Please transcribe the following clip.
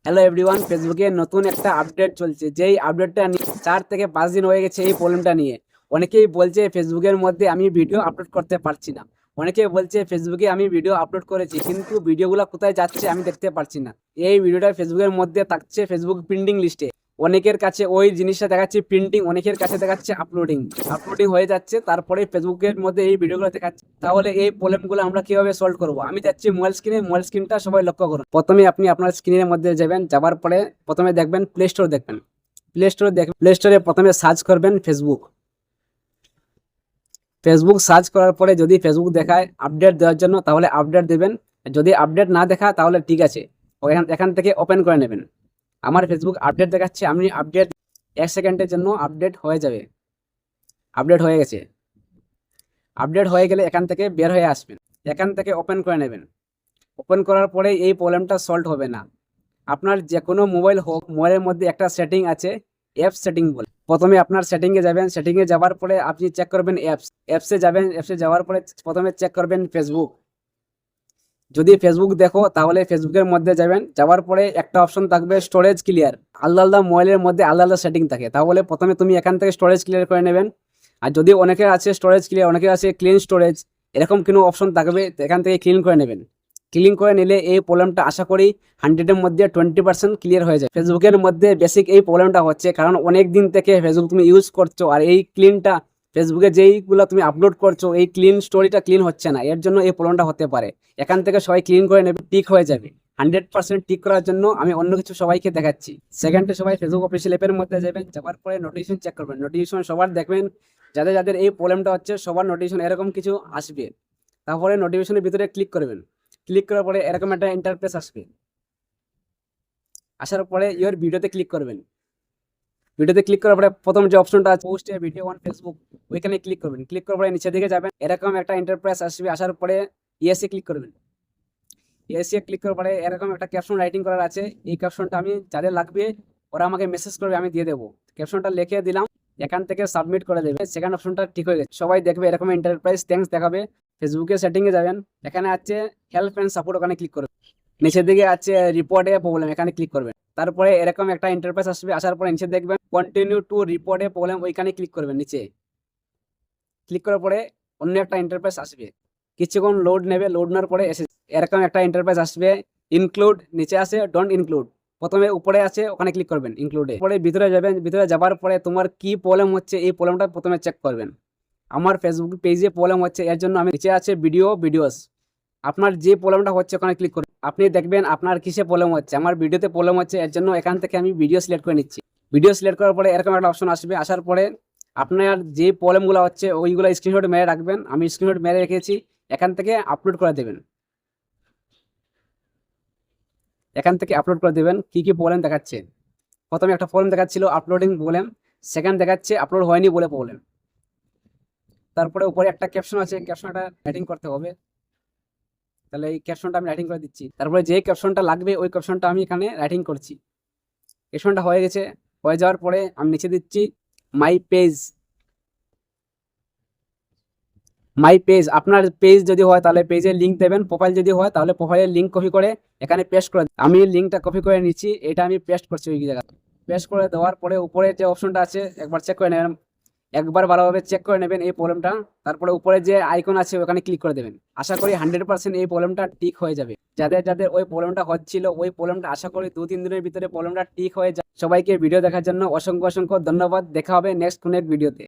Hello everyone, ফেসবুকে নতুন একটা আপডেট চলছে। যেই আপডেটটা নিয়ে 4 থেকে 5 দিন হয়ে গেছে এই প্রবলেমটা নিয়ে। অনেকেই বলছে ফেসবুকের মধ্যে আমি ভিডিও আপলোড করতে পারছি না। অনেকেই বলছে ফেসবুকে আমি ভিডিও আপলোড করেছি কিন্তু ভিডিওগুলো কোথায় যাচ্ছে আমি দেখতে পারছি না। এই ভিডিওটা ফেসবুকের মধ্যে থাকছে ফেসবুক প্রিন্টিং লিস্টে। অনেকের কাছে ওই জিনিসটা দেখাচ্ছে প্রিন্টিং, অনেকের কাছে দেখাচ্ছে আপলোডিং। আপলোডিং হয়ে যাচ্ছে, তারপরে ফেসবুকের মধ্যে এই ভিডিওগুলো দেখাচ্ছে। তাহলে এই প্রবলেমগুলো আমরা কিভাবে সলভ করবো? আমি যাচ্ছি মোবাইল স্ক্রিনটা সবাই লক্ষ্য করুন। প্রথমে আপনি আপনার স্ক্রিনের মধ্যে যাবেন, যাওয়ার পরে প্রথমে দেখবেন প্লে স্টোর দেখবেন। প্লে স্টোরে প্রথমে সার্চ করবেন ফেসবুক। ফেসবুক সার্চ করার পরে যদি ফেসবুক দেখায় আপডেট দেওয়ার জন্য তাহলে আপডেট দেবেন। যদি আপডেট না দেখা তাহলে ঠিক আছে, এখান থেকে ওপেন করে নেবেন। আমার ফেসবুক আপডেট দেখাচ্ছে, আমি আপডেট 1 সেকেন্ডের জন্য আপডেট হয়ে যাবে। আপডেট হয়ে গেছে। আপডেট হয়ে গেলে এখান থেকে বের হয়ে আসবেন, এখান থেকে ওপেন করে নেবেন। ওপেন করার পরে এই প্রবলেমটা সলভ হবে না। আপনার যে কোনো মোবাইল হোক, মোবাইলের মধ্যে একটা সেটিং আছে অ্যাপস সেটিং বলে। প্রথমে আপনার সেটিংয়ে যাবেন, সেটিংয়ে যাওয়ার পরে আপনি চেক করবেন অ্যাপসে যাবেন। অ্যাপসে যাওয়ার পরে প্রথমে চেক করবেন ফেসবুক। যদি ফেসবুক দেখো তাহলে ফেসবুকের মধ্যে যাবেন, যাওয়ার পরে একটা অপশন থাকবে স্টোরেজ ক্লিয়ার। আলাদা আলাদা মোবাইলের মধ্যে আলাদা আলাদা সেটিং থাকে, তাহলে প্রথমে তুমি এখান থেকে স্টোরেজ ক্লিয়ার করে নেবেন। আর যদি অনেকের আছে স্টোরেজ ক্লিয়ার, অনেকের আছে ক্লিন স্টোরেজ, এরকম কোনো অপশন থাকবে, তো এখান থেকে ক্লিন করে নেবেন। ক্লিন করে নিলে এই প্রবলেমটা আশা করি 100-এর মধ্যে 20% ক্লিয়ার হয়ে যায়। ফেসবুকের মধ্যে বেসিক এই প্রবলেমটা হচ্ছে কারণ অনেক দিন থেকে ফেসবুক তুমি ইউজ করছো, আর এই ক্লিনটা ফেসবুকে যেইগুলো তুমি আপলোড করছো এই ক্লিন স্টোরিটা ক্লিন হচ্ছে না, এর জন্য এই প্রবলেমটা হতে পারে। এখান থেকে সবাই ক্লিন করে নেবে, ঠিক হয়ে যাবে। 100% ঠিক করার জন্য আমি অন্য কিছু সবাইকে দেখাচ্ছি। সেকেন্ডে সবাই ফেসবুক অফিসিয়াল অ্যাপের মধ্যে যাবেন, যাওয়ার পরে নোটিফিকেশন চেক করবেন। নোটিফিকেশন সবার দেখবেন, যাদের যাদের এই প্রবলেমটা হচ্ছে সবার নোটিফিকেশন এরকম কিছু আসবে। তারপরে নোটিফিকেশনের ভিতরে ক্লিক করবেন। ক্লিক করার পরে এরকম একটা ইন্টারফেস আসবে। আসার পরে ইওর ভিডিওতে ক্লিক করবেন। ভিডিওতে ক্লিক করার পরে প্রথম যে অপশনটা আছে post A video on Facebook, ওইখানে ক্লিক করবেন। ক্লিক করার পরে নিচের দিকে যাবেন, এরকম একটা ইন্টারফেস আসবে। আসার পরে ইয়েসে ক্লিক করবেন। ইয়েসে ক্লিক করার পরে এরকম একটা ক্যাপশন রাইটিং করার আছে। এই ক্যাপশনটা আমি যাদের লাগবে ওরা আমাকে মেসেজ করবে, আমি দিয়ে দেবো। ক্যাপশনটা লিখে দিলাম, এখান থেকে সাবমিট করে দেবে। সেকেন্ড অপশনটা ঠিক হয়ে গেছে, সবাই দেখবে এরকম এন্টারপ্রাইজ থ্যাঙ্কস দেখাবে। ফেসবুকের সেটিংয়ে যাবেন, এখানে আছে হেল্প অ্যান্ড সাপোর্ট, ওখানে ক্লিক করবেন। নিচের দিকে আছে রিপোর্ট এ প্রবলেম, এখানে ক্লিক করবেন। তারপরে এরকম একটা ইন্টারফেস আসবে। আসার পরে নিচে দেখবেন continue to report A problem, ওইখানে ক্লিক করবেন। নিচে ক্লিক করার পরে অন্য একটা ইন্টারফেস আসবে, কিছুক্ষণ লোড নেবে। লোড নেওয়ার পরে এসে এরকম একটা ইন্টারফেস আসবে। ইনক্লুড নিচে আছে ডোন্ট ইনক্লুড, প্রথমে উপরে আছে ওখানে ক্লিক করবেন ইনক্লুডে। পরে ভিতরে যাবেন, ভিতরে যাবার পরে তোমার কি প্রবলেম হচ্ছে এই প্রবলেমটা প্রথমে চেক করবেন। আমার ফেসবুক পেজে প্রবলেম হচ্ছে, এর জন্য আমি নিচে আছে ভিডিওস, আপনার যে প্রবলেমটা হচ্ছে ওখানে ক্লিক করুন। আপনি দেখবেন আপনার কিসে প্রবলেম হচ্ছে। আমার ভিডিওতে প্রবলেম হচ্ছে, এর জন্য এখান থেকে আমি ভিডিও সিলেক্ট করে নিচ্ছি। ভিডিও সিলেক্ট করার পরে এরকম একটা অপশন আসবে। আসার পরে আপনার যে প্রবলেমগুলো হচ্ছে ওইগুলো স্ক্রিনশট মেরে রাখবেন। আমি স্ক্রিনশট মেরে রেখেছি, এখান থেকে আপলোড করে দেবেন। এখান থেকে আপলোড করে দেবেন কি কি প্রবলেম দেখাচ্ছে। প্রথমে একটা প্রবলেম দেখাচ্ছিল আপলোডিং প্রবলেম, সেকেন্ড দেখাচ্ছে আপলোড হয়নি বলে প্রবলেম। তারপরে উপরে একটা ক্যাপশন আছে, ক্যাপশনটা রাইটিং করতে হবে। তাহলে এই ক্যাপশনটা আমি রাইটিং করে দিচ্ছি। তারপরে যে ক্যাপশনটা লাগবে ওই ক্যাপশনটা আমি এখানে রাইটিং করছি। ক্যাপশনটা হয়ে গেছে। হয়ে যাওয়ার পরে আমি নিচে দিচ্ছি মাই পেজ। আপনার পেজ যদি হয় তাহলে পেজের লিঙ্ক দেবেন, প্রোফাইল যদি হয় তাহলে প্রোফাইলের লিঙ্ক কপি করে এখানে পেস্ট করে। আমি লিঙ্কটা কপি করে নিচ্ছি, এটা আমি পেস্ট করছি ওই জায়গায়। পেস্ট করে দেওয়ার পরে উপরে যে অপশনটা আছে একবার চেক করে নেবেন, একবার ভালোভাবে চেক করে নেবেন এই প্রবলেমটা। তারপরে উপরে যে আইকন আছে ওখানে ক্লিক করে দেবেন। আশা করি 100% এই প্রবলেমটা ঠিক হয়ে যাবে। যাদের যাদের ওই প্রবলেমটা হচ্ছিল ওই প্রবলেমটা আশা করি 2-3 দিনের ভিতরে প্রবলেমটা ঠিক হয়ে যাবে। সবাইকে ভিডিও দেখার জন্য অসংখ্য অসংখ্য ধন্যবাদ। দেখা হবে নেক্সট কোনো এক ভিডিওতে।